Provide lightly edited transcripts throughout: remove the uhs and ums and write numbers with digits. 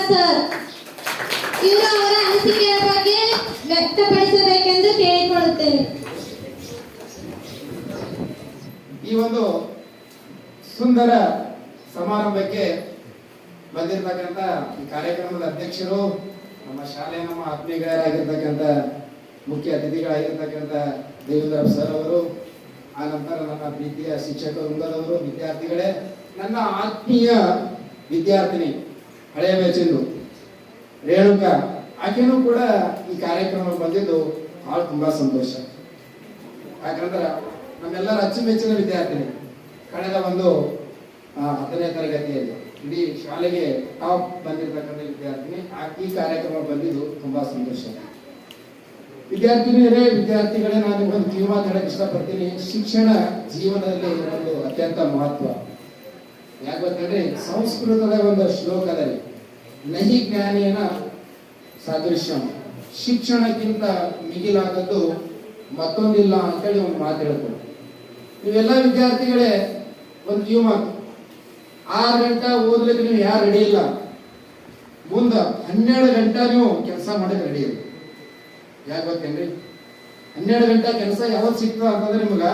Sir ಇವರು ಅವರ ಅನಿಸಿಕೆಯ ಬಗ್ಗೆ ವ್ಯಕ್ತಪಡಿಸಬೇಕೆಂದು ಕೇಳಿಕೊಳ್ಳುತ್ತೇನೆ. ಈ ಒಂದು ಸುಂದರ ಸಮಾರಂಭಕ್ಕೆ ಬಂದಿರತಕ್ಕಂಥ ಈ ಕಾರ್ಯಕ್ರಮದ ಅಧ್ಯಕ್ಷರು, ನಮ್ಮ ಶಾಲೆಯ ನಮ್ಮ ಆತ್ಮೀಯರಾಗಿರ್ತಕ್ಕಂಥ ಮುಖ್ಯ ಅತಿಥಿಗಳಾಗಿರ್ತಕ್ಕಂಥ ದೇವೇಂದ್ರ ಸರ್ ಅವರು, ಆ ನಂತರ ನನ್ನ ಪ್ರೀತಿಯ ಶಿಕ್ಷಕ ವೃಂದದವರು, ವಿದ್ಯಾರ್ಥಿಗಳೇ, ನನ್ನ ಆತ್ಮೀಯ ವಿದ್ಯಾರ್ಥಿನಿ ಹಳೆಯ ಬೆಚ್ಚಿಂದು ರೇಣುಕಾ, ಆಕೆನೂ ಕೂಡ ಈ ಕಾರ್ಯಕ್ರಮಕ್ಕೆ ಬಂದಿದ್ದು ಭಾಳ ತುಂಬಾ ಸಂತೋಷ. ಯಾಕಂದ್ರೆ ನಮ್ಮೆಲ್ಲರ ಅಚ್ಚುಮೆಚ್ಚಿನ ವಿದ್ಯಾರ್ಥಿನಿ, ಕಳೆದ ಒಂದು 10ನೇ ತರಗತಿಯಲ್ಲಿ ಇಡೀ ಶಾಲೆಗೆ ಟಾಪ್ ಬಂದಿರತಕ್ಕಂಥ ವಿದ್ಯಾರ್ಥಿನಿ, ಈ ಕಾರ್ಯಕ್ರಮ ಬಂದಿದ್ದು ತುಂಬಾ ಸಂತೋಷ. ವಿದ್ಯಾರ್ಥಿನಿಯರೇ, ವಿದ್ಯಾರ್ಥಿಗಳೇ, ನಾನು ಒಂದು ಕಿವಿ ಮಾತಾಡಕ್ಕೆ ಇಷ್ಟಪಡ್ತೀನಿ. ಶಿಕ್ಷಣ ಜೀವನದಲ್ಲಿ ಒಂದು ಅತ್ಯಂತ ಮಹತ್ವ. ಯಾಕೆ ಗೊತ್ತಂದ್ರೆ ಸಂಸ್ಕೃತದ ಒಂದು ಶ್ಲೋಕದಲ್ಲಿ ನಹಿ ಜ್ಞಾನೇನ ಸಾದೃಶ್ಯಂ, ಶಿಕ್ಷಣಕ್ಕಿಂತ ಮಿಗಿಲಾದದ್ದು ಮತ್ತೊಂದಿಲ್ಲ ಅಂತೇಳಿ ಒಂದು ಮಾತು ಹೇಳ್ತಾರೆ. ನೀವೆಲ್ಲ ವಿದ್ಯಾರ್ಥಿಗಳೇ ಒಂದು ಕಿವಿ ಮಾತು, 6 ಗಂಟೆ ಓದ್ಲಿಕ್ಕೆ ನೀವು ಯಾರು ರೆಡಿ ಇಲ್ಲ, ಮುಂದೆ 12 ಗಂಟೆ ನೀವು ಕೆಲಸ ಮಾಡಕ್ಕೆ ರೆಡಿ ಇಲ್ಲ. ಯಾಕೆ ಗೊತ್ತೇನ್ರಿ? 12 ಗಂಟೆ ಕೆಲಸ ಯಾವತ್ತು ಸಿಗ್ತದ ಅಂತಂದ್ರೆ ನಿಮ್ಗ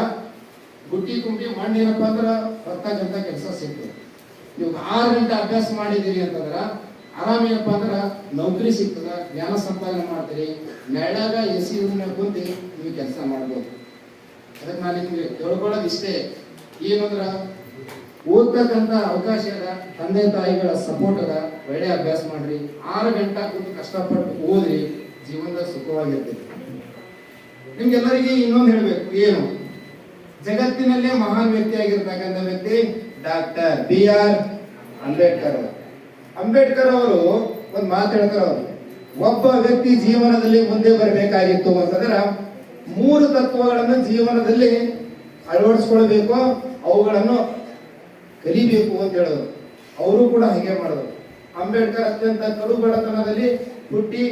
ಗುಟ್ಟಿ ಕುಂಬಿ ಮಣ್ಣೇನಪ್ಪ ಅಂದ್ರೆ 10 ಗಂಟೆ ಕೆಲಸ ಸಿಗ್ತದೆ. ನೀವು 6 ಗಂಟೆ ಅಭ್ಯಾಸ ಮಾಡಿದಿರಿ ಅಂತಂದ್ರ ಆರಾಮೇನಪ್ಪ ಅಂದ್ರ ನೌಕರಿ ಸಿಗ್ತದ, ಜ್ಞಾನ ಸಂಪಾದನೆ ಮಾಡ್ತೀರಿ, ನೆಳ್ಳಾಗ ಎಸಿ ರೂಮ್ನಾಗ ಕುಂತಿ ನೀವು ಕೆಲಸ ಮಾಡ್ಬೋದು. ಅದಕ್ಕೆ ನಾನು ನಿಮ್ಗೆ ತಿಳ್ಕೊಳ್ಳೋದು ಇಷ್ಟೇ, ಏನಂದ್ರ ಓದ್ತಕ್ಕಂಥ ಅವಕಾಶ ಅದ, ತಂದೆ ತಾಯಿಗಳ ಸಪೋರ್ಟ್ ಅದ, ಒಳ್ಳೆ ಅಭ್ಯಾಸ ಮಾಡ್ರಿ, 6 ಗಂಟೆ ಕುಂತು ಕಷ್ಟಪಟ್ಟು ಓದ್ರಿ, ಜೀವನದ ಸುಖವಾಗಿರ್ತದೆ. ನಿಮ್ಗೆಲ್ಲರಿಗೆ ಇನ್ನೊಂದು ಹೇಳ್ಬೇಕು, ಏನು ಜಗತ್ತಿನಲ್ಲೇ ಮಹಾನ್ ವ್ಯಕ್ತಿ ಆಗಿರ್ತಕ್ಕಂಥ ವ್ಯಕ್ತಿ ಡಾಕ್ಟರ್ BR ಅಂಬೇಡ್ಕರ್ ಅವರು. ಅಂಬೇಡ್ಕರ್ ಅವರು ಒಂದು ಮಾತು ಹೇಳ್ತಾರೆ, ಅವರು ಒಬ್ಬ ವ್ಯಕ್ತಿ ಜೀವನದಲ್ಲಿ ಮುಂದೆ ಬರಬೇಕಾಗಿತ್ತು ಅಂತಂದ್ರ 3 ತತ್ವಗಳನ್ನು ಜೀವನದಲ್ಲಿ ಅಳವಡಿಸ್ಕೊಳ್ಬೇಕು, ಅವುಗಳನ್ನು ಕಲಿಬೇಕು ಅಂತ ಹೇಳೋದು. ಅವರು ಕೂಡ ಹಾಗೆ ಮಾಡೋದು. ಅಂಬೇಡ್ಕರ್ ಅತ್ಯಂತ ಕಡು ಬಡತನದಲ್ಲಿ ಹುಟ್ಟಿ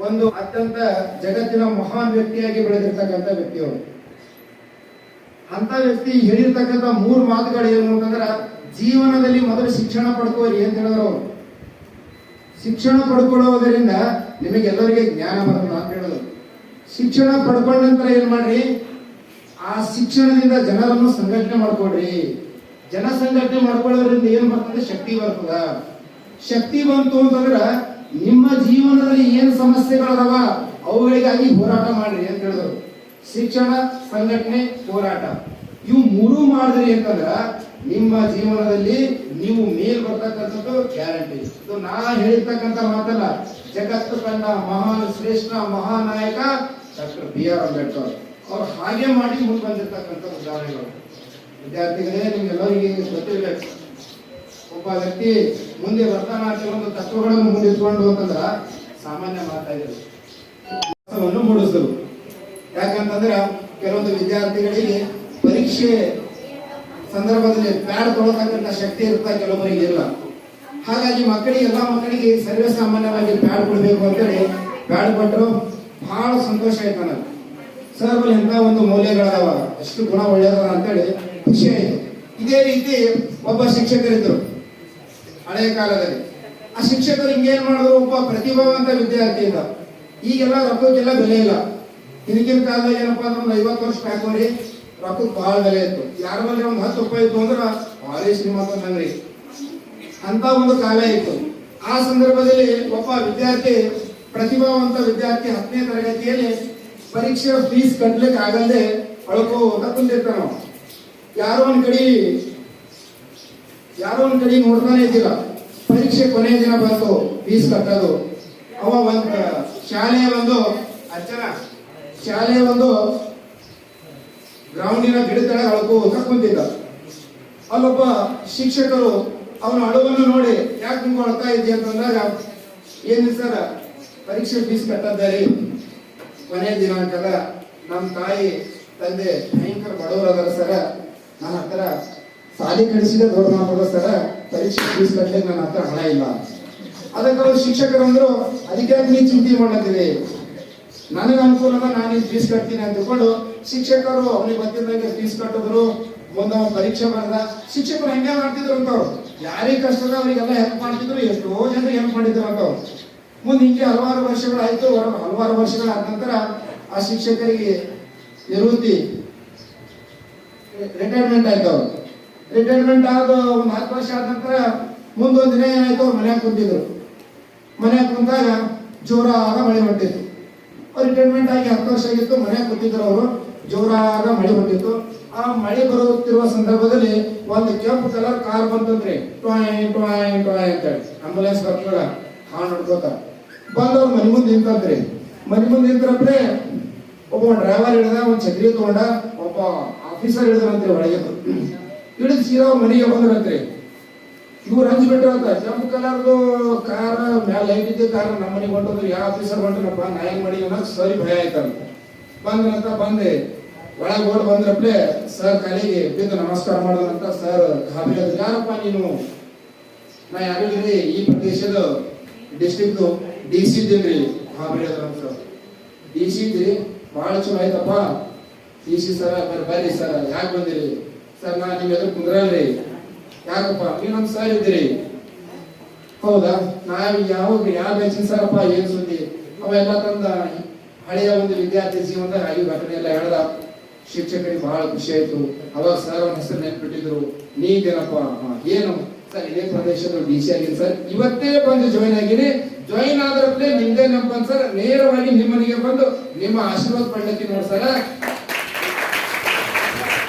ಒಂದು ಅತ್ಯಂತ ಜಗತ್ತಿನ ಮಹಾನ್ ವ್ಯಕ್ತಿಯಾಗಿ ಬೆಳೆದಿರ್ತಕ್ಕಂಥ ವ್ಯಕ್ತಿಯವರು. ಅಂತ ವ್ಯಕ್ತಿ ಹೇಳಿರ್ತಕ್ಕಂಥ 3 ಮಾತುಗಳು ಏನು ಅಂತಂದ್ರ, ಜೀವನದಲ್ಲಿ ಮೊದಲು ಶಿಕ್ಷಣ ಪಡ್ಕೋರಿ ಅಂತ ಹೇಳಿದ್ರು ಅವರು. ಶಿಕ್ಷಣ ಪಡ್ಕೊಳ್ಳೋದರಿಂದ ನಿಮಗೆಲ್ಲರಿಗೆ ಜ್ಞಾನ ಬರಲ್ಲ ಅಂತ ಹೇಳೋದು. ಶಿಕ್ಷಣ ಪಡ್ಕೊಂಡ ನಂತರ ಏನ್ ಮಾಡ್ರಿ, ಆ ಶಿಕ್ಷಣದಿಂದ ಜನರನ್ನು ಸಂಘಟನೆ ಮಾಡ್ಕೊಡ್ರಿ. ಜನ ಸಂಘಟನೆ ಮಾಡ್ಕೊಳ್ಳೋದ್ರಿಂದ ಏನ್ ಬರ್ತದೆ, ಶಕ್ತಿ ಬರ್ತದ. ಶಕ್ತಿ ಬಂತು ಅಂತಂದ್ರ ನಿಮ್ಮ ಜೀವನದಲ್ಲಿ ಏನು ಸಮಸ್ಯೆಗಳದಾವ ಅವುಗಳಿಗಾಗಿ ಹೋರಾಟ ಮಾಡ್ರಿ ಅಂತ ಹೇಳಿದ್ರು. ಶಿಕ್ಷಣ, ಸಂಘಟನೆ, ಹೋರಾಟ, ಇವು 3 ಮಾಡಿದ್ರಿ ಅಂತಂದ್ರ ನಿಮ್ಮ ಜೀವನದಲ್ಲಿ ನೀವು ಮೇಲ್ ಬರ್ತಕ್ಕಂಥದ್ದು ಗ್ಯಾರಂಟಿ. ಇದು ನಾ ಹೇಳಿರ್ತಕ್ಕಂಥ ಮಾತಲ್ಲ, ಜಗತ್ತು ಕಂಡ ಮಹಾನ್ ಶ್ರೇಷ್ಠ ಮಹಾನಾಯಕ ಡಾಕ್ಟರ್ BR ಅಂಬೇಡ್ಕರ್ ಅವ್ರು ಹಾಗೆ ಮಾಡಿ ಮುಂದೆ ಬಂದಿರ್ತಕ್ಕಂಥ ಉದಾಹರಣೆಗಳು. ವಿದ್ಯಾರ್ಥಿಗಳೇ, ನಿಮ್ಗೆಲ್ಲರಿಗೆ ಗೊತ್ತಿರ್ಬೇಕು, ಒಬ್ಬ ವ್ಯಕ್ತಿ ಮುಂದೆ ಬರ್ತಾನ ಕೆಲವೊಂದು ತತ್ವಗಳನ್ನು ಮುಂದಿಟ್ಕೊಂಡು ಅಂತಂದ್ರ ಸಾಮಾನ್ಯ ಮಾತಾಡಿದ್ರು ಮೂಡಿಸಿದ್ರು. ಯಾಕಂತಂದ್ರ ಕೆಲವೊಂದು ವಿದ್ಯಾರ್ಥಿಗಳಿಗೆ ಪರೀಕ್ಷೆ ಸಂದರ್ಭದಲ್ಲಿ ಪ್ಯಾಡ್ ತೊಗೊಳತಕ್ಕಂಥ ಶಕ್ತಿ ಇರ್ತಾ, ಕೆಲವೊಬ್ಬರಿಗೆ ಇಲ್ಲ. ಹಾಗಾಗಿ ಎಲ್ಲ ಮಕ್ಕಳಿಗೆ ಸರ್ವೇ ಸಾಮಾನ್ಯವಾಗಿ ಪ್ಯಾಡ್ ಕೊಡ್ಬೇಕು ಅಂತೇಳಿ ಪ್ಯಾಡ್ ಕೊಟ್ಟರು. ಬಹಳ ಸಂತೋಷ ಆಯ್ತು ನನಗೆ. ಸರ್ ಬಲ್ಲಿ ಎಂತ ಒಂದು ಮೌಲ್ಯಗಳದಾವ, ಎಷ್ಟು ಗುಣ ಒಳ್ಳೆಯದ ಅಂತೇಳಿ ಖುಷಿ ಆಯ್ತು. ಇದೇ ರೀತಿ ಒಬ್ಬ ಶಿಕ್ಷಕರಿದ್ರು ಹಳೆಯ ಕಾಲದಲ್ಲಿ. ಆ ಶಿಕ್ಷಕರು ಹಿಂಗೇನ್ ಮಾಡಿದ್ರು, ಒಬ್ಬ ಪ್ರತಿಭಾವಂತ ವಿದ್ಯಾರ್ಥಿ ಇದ್ದ. ಈಗೆಲ್ಲ ರೊಕ್ಕಕ್ಕೆಲ್ಲ ಬೆಲೆ ಇಲ್ಲ. ಹಿಂದಿನ ಕಾಲದಾಗ ಏನಪ್ಪಾ ಅಂದ್ರೆ 50 ವರ್ಷ ಹಾಕೋರಿ ರೊಕ್ಕಕ್ಕೆ ಬಹಳ ಬೆಲೆ ಇತ್ತು. ಯಾರ ಮೇಲೆ ಒಂದು 10 ರೂಪಾಯಿ ಇತ್ತು ಅಂದ್ರೆ ಭಾರಿ ಶ್ರೀಮಂತ ನಂಗ್ರಿ ಅಂತ ಒಂದು ಕಾಲ ಇತ್ತು. ಆ ಸಂದರ್ಭದಲ್ಲಿ ಒಬ್ಬ ವಿದ್ಯಾರ್ಥಿ, ಪ್ರತಿಭಾವಂತ ವಿದ್ಯಾರ್ಥಿ 10ನೇ ತರಗತಿಯಲ್ಲಿ ಪರೀಕ್ಷೆ ಫೀಸ್ ಕಟ್ಲಿಕ್ಕೆ ಆಗಲ್ಲದೆ ಅಳ್ಕೋತ ಕುಂತಿರ್ತಾನ. ಯಾರೋ ಒಂದ್ ಕಡೆ ನೋಡ್ತಾನೆ ಇದ್ದಿಲ್ಲ. ಪರೀಕ್ಷೆ ಕೊನೆಯ ದಿನ ಬಂತು, ಫೀಸ್ ಕಟ್ಟೋದು. ಅವ ಶಾಲೆಯ ಒಂದು ಗ್ರೌಂಡಿನ ಗಿಡದ ಅಳ್ಕೋತ ಕುಂತಿದ್ದ. ಅಲ್ಲೊಬ್ಬ ಶಿಕ್ಷಕರು ಅವನ ಅಳುವನ್ನು ನೋಡಿ, ಯಾಕೆ ನಿಮ್ಗೆ ಅಳ್ತಾ ಇದ್ದಿ ಅಂತಂದಾಗ, ಏನು ಸರ್ ಪರೀಕ್ಷೆ ಫೀಸ್ ಕಟ್ಟದ್ದಾರಿ, ಕೊನೆಯ ದಿನಾಂಕದ ನಮ್ಮ ತಾಯಿ ತಂದೆ ಭಯಂಕರ ಬಡವರು ಅದರ ಸರ, ನನ್ನ ಹತ್ರ ಸಾಲಿ ಕಳಿಸಿದ ದೊಡ್ಡ ಮಾತದ ಸರ, ಪರೀಕ್ಷೆ ಫೀಸ್ ಕಟ್ಟಲಿಕ್ಕೆ ನನ್ನ ಹತ್ರ ಹಣ ಇಲ್ಲ. ಅದಕ್ಕೆ ಶಿಕ್ಷಕರು ಅಂದ್ರು, ಅದಕ್ಕೆ ನೀವು ಚಿಂತೆ ಮಾಡತ್ತೀರಿ, ನನಗೆ ಅನುಕೂಲ ಅದ, ನಾನು ಫೀಸ್ ಕಟ್ತೀನಿ ಅಂತಕೊಂಡು ಶಿಕ್ಷಕರು ಅವನಿಗೆ ಗೊತ್ತಿದ್ದಂಗೆ ಫೀಸ್ ಕಟ್ಟಿದ್ರು. ಮುಂದೆ ಪರೀಕ್ಷೆ ಬರೆದ. ಶಿಕ್ಷಕರು ಹೆಂಗೆ ಮಾಡ್ತಿದ್ರು ಅಂತವ್ರು, ಯಾರಿಗೆ ಕಷ್ಟದ ಅವರಿಗೆಲ್ಲ ಹೆಲ್ಪ್ ಮಾಡ್ತಿದ್ರು, ಎಷ್ಟೋ ಜನರಿಗೆ ಹೆಲ್ಪ್ ಮಾಡಿದ್ರು ಅಂತ. ಮುಂದೆ ಹಿಂಗೆ ಹಲವಾರು ವರ್ಷಗಳಾಯ್ತು. ಹಲವಾರು ವರ್ಷಗಳಾದ ನಂತರ ಆ ಶಿಕ್ಷಕರಿಗೆ ನಿವೃತ್ತಿ ರಿಟೈರ್ಮೆಂಟ್ ಆಯ್ತು. ಅವ್ರು ರಿಟೈರ್ಮೆಂಟ್ ಆದ ಒಂದು 10 ವರ್ಷ ಆದ ನಂತರ ಮುಂದೊಂದು ದಿನ ಏನಾಯ್ತು, ಅವ್ರು ಮನ್ಯಾಗ ಕುಂತಿದ್ರು. ಮನ್ಯಾಗ ಕುಂತಾಗ ಜೋರಾದ ಮಳೆ ಹೊಂಟಿತ್ತು. ಅವ್ರು ರಿಟೈರ್ಮೆಂಟ್ ಆಗಿ 10 ವರ್ಷ ಆಗಿತ್ತು, ಮನ್ಯಾಗ ಕೂತಿದ್ರು. ಅವರು ಜೋರಾದ ಮಳೆ ಹೊಂಟಿತ್ತು. ಆ ಮಳೆ ಬರುತ್ತಿರುವ ಸಂದರ್ಭದಲ್ಲಿ ಒಂದು ಕೆಂಪು ಕಲರ್ ಕಾರ್ ಬಂತಂದ್ರಿ, ಟೊಯ್ ಟೊಯ್ ಟೊಯ್ ಅಂತೇಳಿ ಆಂಬುಲೆನ್ಸ್ ಬರ್ತದ ಹಾಡು ನೋಡ್ಕೋತ ಬಂದವ್ರು ಮನೆ ಮುಂದೆ ನಿಂತಂದ್ರಿ. ಮನೆ ಮುಂದೆ ನಿಂತ್ರಪ್ಲೆ ಒಬ್ಬ ಡ್ರೈವರ್ ಹಿಡಿದ, ಒಂದು ಛತ್ರಿ ತಗೊಂಡ, ಒಬ್ಬ ಆಫೀಸರ್ ಹಿಡಿದ್ರಂತ್ರಿ. ಒಳಗೆ ಹಿಡಿದು ಸೀದಾ ಅವ್ರ ಮನೆಗೆ ಬಂದ್ರಂತ್ರಿ. ಇವ್ರು ಹಂಚಿ ಬಿಟ್ರಂತ, ಕೆಂಪು ಕಲರ್ದು ಕಾರ್ ಮ್ಯಾಲ ಲೈಟ್ ಇದ್ದ ಕಾರ್ ನಮ್ಮ ಮನೆಗೆ ಹೊಂಟದ್ರು. ಯಾವ ಆಫೀಸರ್ ಹೊಂಟನಪ್ಪ, ನಾ ಹೆಂಗ್ ಮಾಡಿ ಅನ್ನೋದು ಸರಿ ಭಯ ಆಯ್ತಂತ. ಬಂದ್ರಂತ ಬಂದೆ ಒಳಗೆ ಓಡ್ ಬಂದ್ರಪ್ಲೆ ಸರ್ ಕಾಲಿಗೆ ಬಿದ್ದು ನಮಸ್ಕಾರ ಮಾಡೋದಂತ. ಸರ್ ಗಾಬರಿ ಆದ್ರು, ಯಾರಪ್ಪ ನೀನು? ನಾ ಯಾರಿದ್ರಿ, ಈ ಪ್ರದೇಶದ ಡಿಸ್ಟ್ರಿಕ್ಟ್ DC ಇದ್ದೀನ್ರಿ. ಗಾಬರಿ ಆದ್ರು ಸರ್, DC ಇದ್ರಿ, ಬಹಳ ಚಲೋ ಆಯ್ತಪ್ಪ. DC ಸರ್ ಬರ್ರಿ ಸರ್, ಯಾಕೆ ಬಂದಿರಿ? ಸರ್ ನಾ ನಿಮ್ ಎದುರು ಕುಂದ್ರಲ್ರಿ. ಯಾಕಪ್ಪ? ನೀವು ನಮ್ಮ ಸರ್ ಇದ್ದೀರಿ. ಹೌದಾ? ನಾವ್ ಯಾವ ಬೆಂಚಿನ ಸರಪ್ಪ? ಏನ್ ಸುದ್ದಿ? ಅವೆಲ್ಲ ತಂದ ಹಳೆಯ ಒಂದು ವಿದ್ಯಾರ್ಥಿ ಜೀವನದ ಈ ಘಟನೆ ಎಲ್ಲ ಹೇಳ್ದ. ಶಿಕ್ಷಕರಿಗೆ ಬಹಳ ಖುಷಿ ಆಯ್ತು. ಅವಾಗ ಸರ್ ಅವನ ಹೆಸರು ನೆನ್ಪಿಟ್ಟಿದ್ರು. ನೀವೇನಪ್ಪ? ಏನು ಸರ್, ಇದೇ ಪ್ರದೇಶದ DC ಆಗಿನಿ ಸರ್, ಇವತ್ತೇ ಬಂದು ಜಾಯಿನ್ ಆಗಿನಿ. ಜಾಯಿನ್ ಆದ್ರಪ್ಲೆ ನಿಮ್ದೇ ನೆನಪನ್ ಸರ್, ನೇರವಾಗಿ ನಿಮ್ಮ ಮನೆಗೆ ಬಂದು ನಿಮ್ಮ ಆಶೀರ್ವಾದ ಪಡ್ಲತ್ತೀನಿ ನೋಡಿ ಸರ್.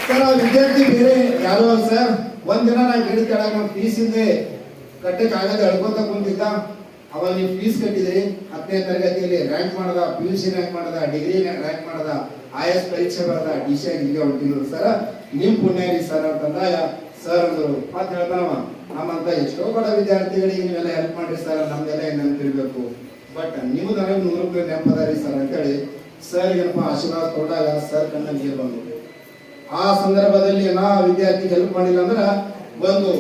ಸರ್, ಆ ವಿದ್ಯಾರ್ಥಿ ಬೇರೆ ಯಾರು ಅಲ್ಲ ಸರ್. ಒಂದಿನ ನಾ ಗಿಡದ ಕೆಳಗೆ ನಮ್ಮ ಫೀಸ್ ಇಲ್ಲದೆ ಕಟ್ಟಕ್ಕೆ ಆಗದೆ ಅಳ್ಕೊತ ಕುಂತಿದ್ದ. ಅವಾಗ ನೀವು ಫೀಸ್ ಕಟ್ಟಿದ್ರಿ. 10ನೇ ತರಗತಿಯಲ್ಲಿ ರ್ಯಾಂಕ್ ಮಾಡದ, PUC ರ್ಯಾಂಕ್ ಮಾಡದ, ಡಿಗ್ರಿ ರ್ಯಾಂಕ್ ಮಾಡದ, IAS ಪರೀಕ್ಷೆ ಬರದ, DC ಆಗಿ ಹೊಂಟಿದ್ರು ಸರ್. ನಿಮ್ ಪುಣ್ಯ ರೀ ಸರ್ ಅಂತಂದಾಗ ಸರ್ ಅಂದ್ರು. ಮತ್ತೆ ಹೇಳ್ತಾನವ, ನಮ್ಮಂತ ಎಷ್ಟೋ ಬಡ ವಿದ್ಯಾರ್ಥಿಗಳಿಗೆ ನೀವೆಲ್ಲ ಹೆಲ್ಪ್ ಮಾಡ್ರಿ ಸರ್, ನಮ್ದೆಲ್ಲ ನೆನಪಿರ್ಬೇಕು. ಬಟ್ ನೀವು ನನಗೆ 100 ರೂಪಾಯಿ ನೆನಪದಾರಿ ಸರ್ ಅಂತೇಳಿ ಸರ್ ಏನಪ್ಪ ಆಶೀರ್ವಾದ ಕೊಟ್ಟಾಗ ಸರ್ ಕಣ್ಣ ನೀರು ಬಂದು. ಆ ಸಂದರ್ಭದಲ್ಲಿ ನಾ ವಿದ್ಯಾರ್ಥಿ ಹೆಲ್ಪ್ ಮಾಡಿಲ್ಲ ಅಂದ್ರೆ ಒಂದು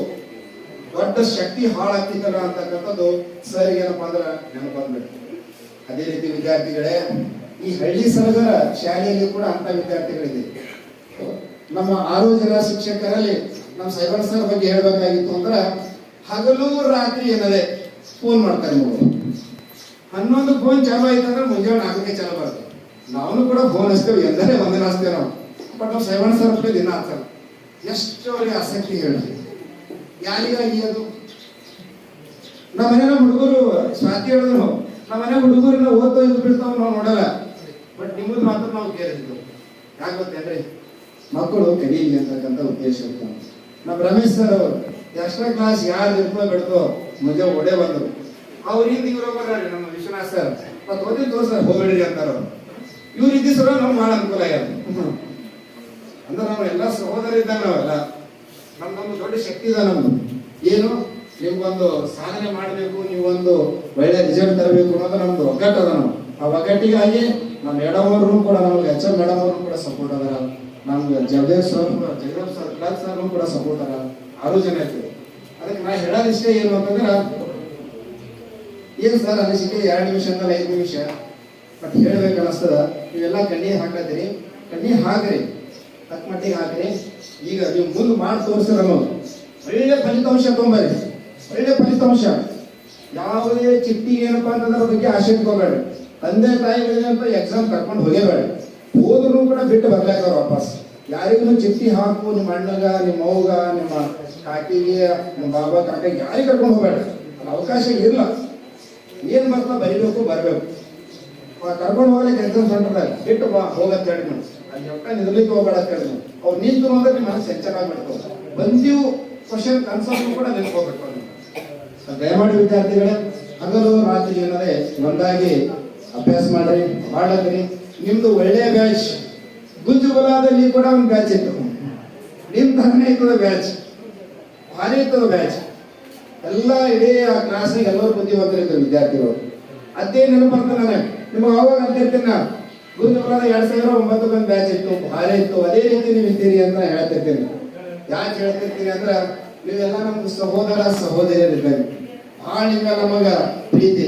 ದೊಡ್ಡ ಶಕ್ತಿ ಹಾಳಾಗ್ತಿದ್ದಲ್ಲ ಅಂತಕ್ಕಂಥದ್ದು ಸರ್ ಏನಪ್ಪಾ ಅಂದ್ರೆ ನೆನಪು ಬಂದ್ಬಿಟ್ಟು. ಅದೇ ರೀತಿ ವಿದ್ಯಾರ್ಥಿಗಳೇ, ಈ ಹಳ್ಳಿ ಸಲಗರ ಶಾಲೆಯಲ್ಲಿ ಕೂಡ ಅಂತ ವಿದ್ಯಾರ್ಥಿಗಳಿದೆ. ನಮ್ಮ 6 ಜನ ಶಿಕ್ಷಕರಲ್ಲಿ ನಮ್ಮ ಸೈಬರ್ ಸರ್ ಬಗ್ಗೆ ಹೇಳ್ಬೇಕಾಗಿತ್ತು ಅಂದ್ರೆ ಹಗಲು ರಾತ್ರಿ ಏನದೆ ಫೋನ್ ಮಾಡ್ತಾರೆ. ನಿಮಗೆ 11 ಫೋನ್ ಚಾಲು ಆಯ್ತು ಅಂದ್ರೆ ಮುಂಜಾನೆ 4ಕ್ಕೆ ಚಾಲು ಬರ್ತದೆ. ನಾವು ಕೂಡ ಫೋನ್ ಹಚ್ತೇವೆ, ಎಂದರೆ ಒಂದಿನ ಹಚ್ತೇವೆ ನಾವು. ಬಟ್ ನಾವು ಸೈಬರ್ ಸರ್ ಬಗ್ಗೆ ದಿನ ಹಚ್ತಾರೆ. ಎಷ್ಟು ಅವರಿಗೆ ಆಸಕ್ತಿ ಹೇಳಿ, ಯಾರಿಗಾಗಿ ಅದು? ನಮ್ಮ ಮನೆ ಹುಡುಗರು ಸ್ವಾತಿ ಹೇಳಿದ್ರು, ನಮ್ಮ ಮನೆ ಹುಡುಗರನ್ನ ಓದ್ತಾ ಇದ್ದು ಬಿಡ್ತಾವ ನಾವು ನೋಡಲ್ಲ. ಬಟ್ ನಿಮ್ಮದು ಮಾತ್ರ ನಾವು ಕೇಳಿದ್ದು. ಯಾಕೆ ಗೊತ್ತೇನ್ರಿ? ಮಕ್ಕಳು ಕಲೀಲಿ ಅಂತಕ್ಕಂಥ ಉದ್ದೇಶ ಇರ್ತಾವೆ. ನಮ್ಮ ರಮೇಶ್ ಸರ್ ಅವರು ಎಕ್ಸ್ಟ್ರಾ ಕ್ಲಾಸ್ ಯಾರು ಇರ್ತೋ ಬಿಡ್ತೋ ಮುಂಜೆ ಒಡೆ ಬಂದರು. ಅವ್ರಿಂದ ಇವ್ರು ಬರ್ರಿ ನಮ್ಮ ವಿಶ್ವನಾಥ್ ಸರ್, ಮತ್ತೆ ಓದಿದ್ದು ಸರ್ ಹೋಗ್ಬೇಡ್ರಿ ಅಂತಾರ. ಇವ್ರ ರೀತಿ ಸಲ ನಮ್ಗೆ ಭಾಳ ಅನುಕೂಲ ಆಗ್ಯದ. ಅಂದ್ರೆ ನಾವು ಎಲ್ಲ ಸಹೋದರ ಇದ್ದಾಗ ನಾವೆಲ್ಲ ನಮ್ದೊಂದು ದೊಡ್ಡ ಶಕ್ತಿ ಇದೆ. ನಮ್ದು ಏನು, ನೀವೊಂದು ಸಾಧನೆ ಮಾಡಬೇಕು, ನೀವೊಂದು ಒಳ್ಳೆ ರಿಸಲ್ಟ್ ತರಬೇಕು ಅನ್ನೋದು ನಮ್ದು ಒಗ್ಗಟ್ಟು ಅದ. ನಾವು ಆ ಒಗ್ಗಟ್ಟಿಗಾಗಿ ನಮ್ಮ ಮೇಡಮ್ ಅವರು ಕೂಡ, ನಮ್ಗೆ HR ಮೇಡಮ್ ಅವರು ಕೂಡ ಸಪೋರ್ಟ್ ಅದಾರ. ನಮ್ಗೆ ಜಗದೇವ್ ಸರ್ ಕ್ಲಾಸ್ ಸರ್ ಕೂಡ ಸಪೋರ್ಟ್ ಅದ. 6 ಜನ ಇರ್ತೀವಿ. ಅದಕ್ಕೆ ನಾ ಹೇಳೋದಿಷ್ಟೇ ಏನು ಅಂತಂದ್ರೆ, ಏನ್ ಸರ್ ಅನಿಸಿಕೆ 2 ನಿಮಿಷ ಅಂದ್ರೆ 5 ನಿಮಿಷ ಬಟ್ ಹೇಳ್ಬೇಕು ಅನಿಸ್ತದ. ನೀವೆಲ್ಲ ಕಣ್ಣೀರ್ ಹಾಕತ್ತೀರಿ, ಕಣ್ಣೀರ್ ಹಾಕ್ರಿ, ತಕ್ಕ ಮಟ್ಟಿಗೆ ಹಾಕ್ರಿ. ಈಗ ನೀವು ಮುಂದೆ ಮಾಡಿ ತೋರಿಸ್ರಿ, ಅನ್ನೋದು ಒಳ್ಳೆ ಫಲಿತಾಂಶ ತೊಗೊಂಬರ್ರಿ. ಒಳ್ಳೆ ಫಲಿತಾಂಶ. ಯಾವುದೇ ಚಿಟ್ಟಿ ಏನಪ್ಪಾ ಅಂತಂದ್ರೆ ಬಗ್ಗೆ ಆಸೆ ಇಟ್ಕೋಬೇಡ್ರಿ. ತಂದೆ ತಾಯಿಗಳಿಗೆ ಅಂತ ಎಕ್ಸಾಮ್ ಕರ್ಕೊಂಡು ಹೋಗೇಬೇಡ. ಹೋದ್ರು ಕೂಡ ಬಿಟ್ಟು ಬರ್ಲಾಕವ್ರು ವಾಪಸ್. ಯಾರಿಗೂ ಚಿಟ್ಟಿ ಹಾಕು, ನಿಮ್ಮ ಅಣ್ಣಗ, ನಿಮ್ಮ ಅವ್ಗ, ನಿಮ್ಮ ಕಾಕಿಗೆ, ನಿಮ್ಮ ಬಾಬಾ ಕಾಕ ಯಾರಿಗೆ ಕರ್ಕೊಂಡು ಹೋಗ್ಬೇಡ. ಅದು ಅವಕಾಶ ಇರಲ್ಲ. ಏನ್ ಬರ್ತಾ ಬರಿಬೇಕು, ಬರಬೇಕು. ಕರ್ಕೊಂಡು ಹೋಗ್ಲಿಕ್ಕೆ ಎಕ್ಸಾಮ್ ಸೆಂಟರ್ದಾಗ ಬಿಟ್ಟು ಬಾ ಹೋಗಂತ ಹೇಳಿ ನಾವು ಅಲ್ಲಿ ಒಟ್ಟ ನಿದ್ರಲಿಕ್ಕೆ ಹೋಗ್ಬೇಡ ಅಂತ ಹೇಳಿ ಅವ್ರು ನಿಂತು ಅಂದ್ರೆ ನಿಮ್ಮ ಮನಸ್ಸು ಹೆಚ್ಚಾಗ್ಬಿಡ್ತಾವೆ. ಬಂದೀವು ಕ್ವಶನ್ ಕನ್ಸರ್ನ್ ಕೂಡ ನೆನ್ಕೋಬೇಕು. ದಯಮಾಡಿ ವಿದ್ಯಾರ್ಥಿಗಳೇ, ಹಗಲು ರಾತ್ರಿ ಏನದೇ ಒಂದಾಗಿ ಅಭ್ಯಾಸ ಮಾಡ್ರಿ, ಮಾಡ್ಲಕ್ರಿ. ನಿಮ್ದು ಒಳ್ಳೆಯ ಬ್ಯಾಚ್ ಗುಂಜುಗುಲಾದಲ್ಲಿ ಕೂಡ ಒಂದು ಬ್ಯಾಚ್ ಇತ್ತು. ನಿಮ್ ತರನೇ ಇರ್ತದ ಬ್ಯಾಚ್, ಭಾರಿ ಇರ್ತದ ಬ್ಯಾಚ್. ಎಲ್ಲ ಇಡೀ ಆ ಕ್ಲಾಸ್ನಾಗ ಎಲ್ಲರೂ ಬುದ್ಧಿವಂತರಿದ್ರು ವಿದ್ಯಾರ್ಥಿಗಳು. ಅದೇ ನೆನಪು ಬರ್ತದೆ ನನಗೆ. ನಿಮಗೆ ಅವಾಗ ಅಂತಿರ್ತೀನಿ ನಾ, ಗುಂಜುಗುಲಾದ 2009 ಒಂದು ಬ್ಯಾಚ್ ಇತ್ತು, ಭಾರಿ ಇತ್ತು. ಅದೇ ರೀತಿ ನೀವು ಇದ್ದೀರಿ ಅಂತ ಹೇಳ್ತಿರ್ತೀನಿ. ಯಾಕೆ ಹೇಳ್ತಿರ್ತೀನಿ ಅಂದ್ರೆ, ನೀವೆಲ್ಲ ನಮ್ದು ಸಹೋದರ ಸಹೋದರಿಯರಿದ್ದಾಗ ಭಾಳ ನಿಮ್ಗೆ ನಮಗ ಪ್ರೀತಿ.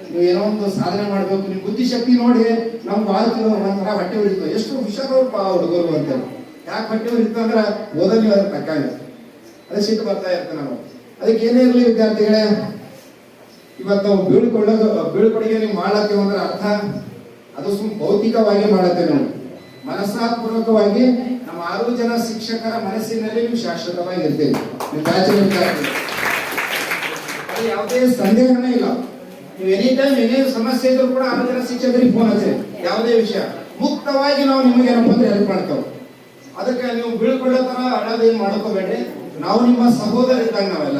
ನೀವು ಏನೋ ಒಂದು ಸಾಧನೆ ಮಾಡ್ಬೇಕು, ನಿಮ್ ಬುದ್ಧಿಶಕ್ತಿ ನೋಡಿ ನಮ್ ಭಾಳ ಒಂಥರ ಹೊಟ್ಟೆ ಉರಿತು. ಎಷ್ಟು ಹುಷಾರವ್ರಪ್ಪ ಹುಡುಗರು ಅಂತ. ಯಾಕೆ ಹೊಟ್ಟೆ ಉರಿತು ಅಂದ್ರೆ ಓದಲ್ಲಿ ಅದ್ರ ತಕ್ಕಂಗ ಅದೇ ಸಿಟ್ಟು ಬರ್ತಾ ಇರ್ತದೆ ನಾವು. ಅದಕ್ಕೆ ಏನೇ ಇರಲಿ ವಿದ್ಯಾರ್ಥಿಗಳೇ, ಇವತ್ತು ನಾವು ಬೀಳ್ಕೊಡುಗೆ ನೀವು ಮಾಡತ್ತೇವೆ ಅಂದ್ರೆ ಅರ್ಥ ಅದು ಭೌತಿಕವಾಗಿ ಮಾಡತ್ತೇವೆ. ನಾವು ಮನಸ್ಸಾತ್ಮಕವಾಗಿ ನಮ್ಮ 6 ಜನ ಶಿಕ್ಷಕರ ಮನಸ್ಸಿನಲ್ಲಿ ನೀವು ಶಾಶ್ವತವಾಗಿ ಇರ್ತೇವೆ. ನೀವು ಅದು ಯಾವುದೇ ಸಂದೇಹನೇ ಇಲ್ಲ. ನೀವು ಎನಿ ಟೈಮ್ ಏನೇ ಸಮಸ್ಯೆ ಇದ್ರೂ ಕೂಡ 6 ಜನ ಶಿಕ್ಷಕರಿಗೆ ಫೋನ್ ಹಚ್ಚಿರಿ, ಯಾವುದೇ ವಿಷಯ ಮುಕ್ತವಾಗಿ ನಾವು ನಿಮಗೆ ಏನಪ್ಪ ಅಂದ್ರೆ ಹೆಲ್ಪ್ ಮಾಡ್ತೇವೆ. ಅದಕ್ಕೆ ನೀವು ಬೀಳ್ಕೊಳ್ಳೋ ತರ ಅಳೋದೇನು ಮಾಡ್ಕೋಬೇಡ್ರಿ. ನಾವು ನಿಮ್ಮ ಸಹೋದರ ಇದ್ದಾಗ ನಾವೆಲ್ಲ,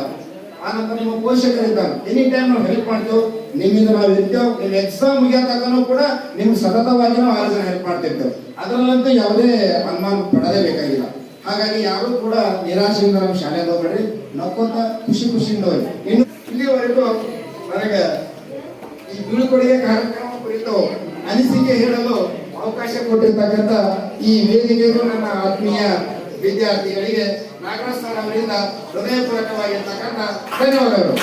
ಆ ನಂತರ ನಿಮ್ಮ ಪೋಷಕರಿದ್ದಾಗ ಎನಿ ಟೈಮ್ ನಾವು ಹೆಲ್ಪ್ ಮಾಡ್ತೇವೆ. ನಿಮ್ಮಿಂದ ನಾವು ಇರ್ತೇವೆ. ನಿಮ್ಮ ಎಕ್ಸಾಮ್ ಮುಗಿಯತಕ್ಕನೂ ಕೂಡ ನಿಮ್ಗೆ ಸತತವಾಗಿ ನಾವು 6 ಜನ ಹೆಲ್ಪ್ ಮಾಡ್ತಿರ್ತೇವೆ. ಅದರಲ್ಲಂತೂ ಯಾವುದೇ ಅನುಮಾನ ಪಡದೇ ಬೇಕಾಗಿಲ್ಲ. ಹಾಗಾಗಿ ಯಾರು ಕೂಡ ನಿರಾಶೆಯಿಂದ ನಮ್ಮ ಶಾಲೆಗೆ ಹೋಗ್ಬೇಡ್ರಿ, ನಕ್ಕೋತ ಖುಷಿಯಿಂದ ಹೋಗಿ. ಇನ್ನು ಇಲ್ಲಿವರೆಗೂ ನನಗೆ ಈ ಬೀಳ್ಕೊಡುಗೆ ಕಾರ್ಯಕ್ರಮ ಕುರಿತು ಅನಿಸಿಕೆ ಹೇಳಲು ಅವಕಾಶ ಕೊಟ್ಟಿರ್ತಕ್ಕಂಥ ಈ ವೇದಿಕೆಗೂ ನನ್ನ ಆತ್ಮೀಯ ವಿದ್ಯಾರ್ಥಿಗಳಿಗೆ ನಾಗರಾಜ್ ಸರ್ ಅವರಿಂದ ಹೃದಯಪೂರ್ವಕವಾಗಿರ್ತಕ್ಕಂಥ ಧನ್ಯವಾದಗಳು.